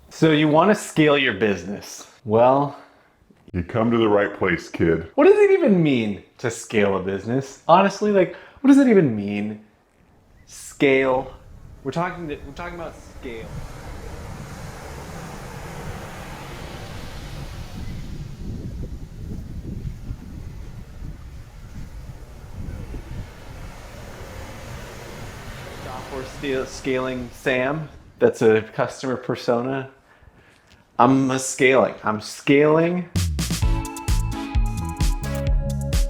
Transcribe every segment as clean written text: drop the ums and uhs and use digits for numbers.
So you want to scale your business. Well, You come to the right place, kid. what does it even mean to scale a business? Honestly, like, what does it even mean? Scale. We're talking about scale. Software scaling Sam. That's a customer persona. I'm scaling.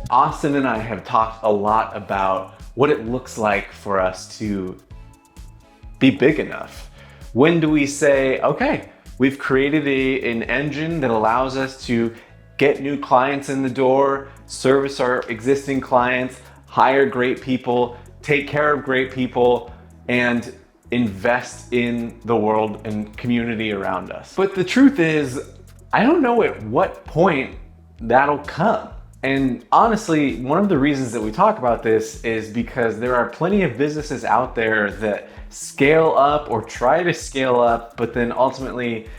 Austin and I have talked a lot about what it looks like for us to be big enough. When do we say, okay, we've created an engine that allows us to get new clients in the door, service our existing clients, hire great people, take care of great people, and invest in the world and community around us. But the truth is, I don't know at what point that'll come. And honestly, one of the reasons that we talk about this is because there are plenty of businesses out there that scale up or try to scale up, but then ultimately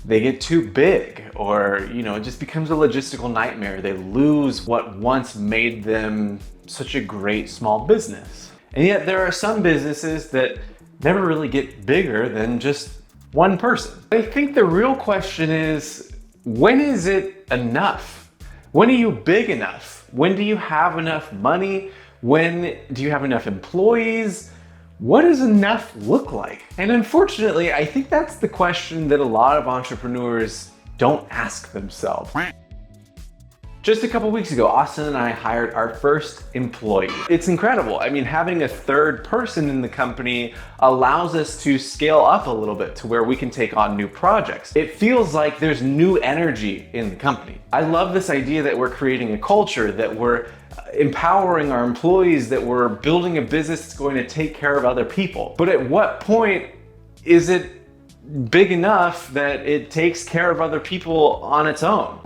they get too big, or it just becomes a logistical nightmare. They lose what once made them such a great small business. And yet there are some businesses that never really get bigger than just one person. I think the real question is, when is it enough? When are you big enough? When do you have enough money? When do you have enough employees? What does enough look like? And unfortunately, I think that's the question that a lot of entrepreneurs don't ask themselves. Just a couple weeks ago, Austin and I hired our first employee. It's incredible. I mean, having a third person in the company allows us to scale up a little bit to where we can take on new projects. It feels like there's new energy in the company. I love this idea that we're creating a culture, that we're empowering our employees, that we're building a business that's going to take care of other people. But at what point is it big enough that it takes care of other people on its own?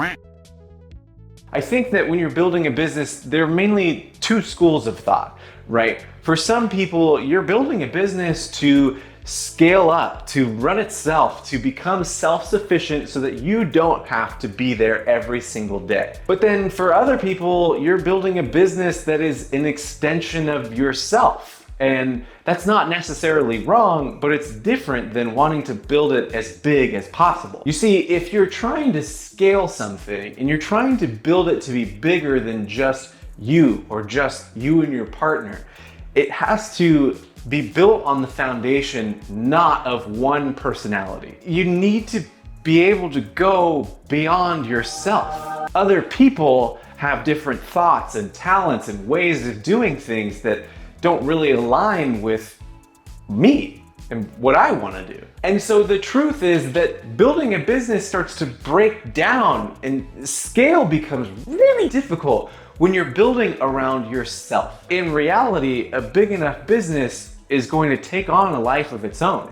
I think that when you're building a business, there are mainly two schools of thought, right? For some people, you're building a business to scale up, to run itself, to become self-sufficient so that you don't have to be there every single day. But then for other people, you're building a business that is an extension of yourself. And that's not necessarily wrong, but it's different than wanting to build it as big as possible. You see, if you're trying to scale something and you're trying to build it to be bigger than just you or just you and your partner, it has to be built on the foundation not of one personality. You need to be able to go beyond yourself. Other people have different thoughts and talents and ways of doing things that don't really align with me and what I want to do. And so the truth is that building a business starts to break down, and scale becomes really difficult when you're building around yourself. In reality, a big enough business is going to take on a life of its own.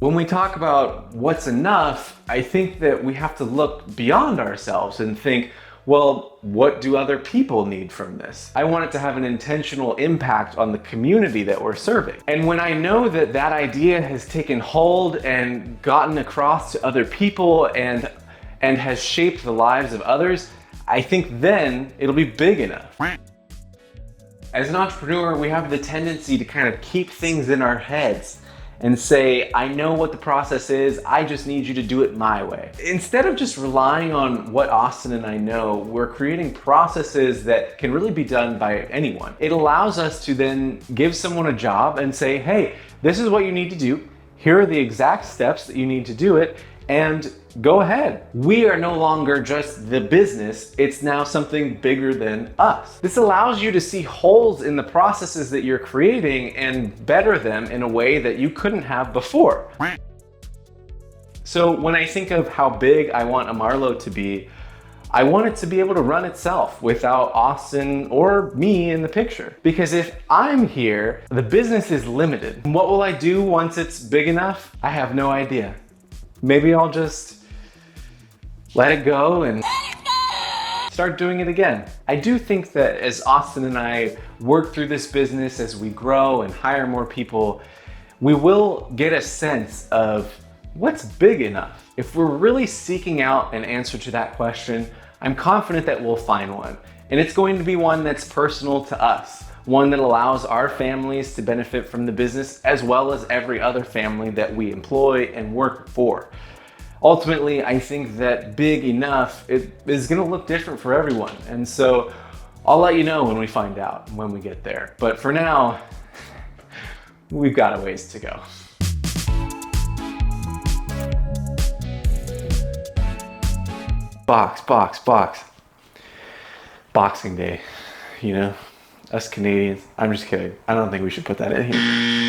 When we talk about what's enough, I think that we have to look beyond ourselves and think, well, what do other people need from this? I want it to have an intentional impact on the community that we're serving. And when I know that that idea has taken hold and gotten across to other people and has shaped the lives of others, I think then it'll be big enough. As an entrepreneur, we have the tendency to kind of keep things in our heads and say, I know what the process is, I just need you to do it my way. Instead of just relying on what Austin and I know, we're creating processes that can really be done by anyone. It allows us to then give someone a job and say, hey, this is what you need to do. Here are the exact steps that you need to do it, and go ahead. We are no longer just the business, it's now something bigger than us. This allows you to see holes in the processes that you're creating and better them in a way that you couldn't have before. So when I think of how big I want Amarlo to be, I want it to be able to run itself without Austin or me in the picture. Because if I'm here, the business is limited. What will I do once it's big enough? I have no idea. Maybe I'll just let it go and start doing it again. I do think that as Austin and I work through this business, as we grow and hire more people, we will get a sense of what's big enough? If we're really seeking out an answer to that question, I'm confident that we'll find one. And it's going to be one that's personal to us, one that allows our families to benefit from the business as well as every other family that we employ and work for. Ultimately, I think that big enough, it is gonna look different for everyone. And so I'll let you know when we find out, when we get there. But for now, we've got a ways to go. Box. Boxing Day, you know? Us Canadians. I'm just kidding. I don't think we should put that in here.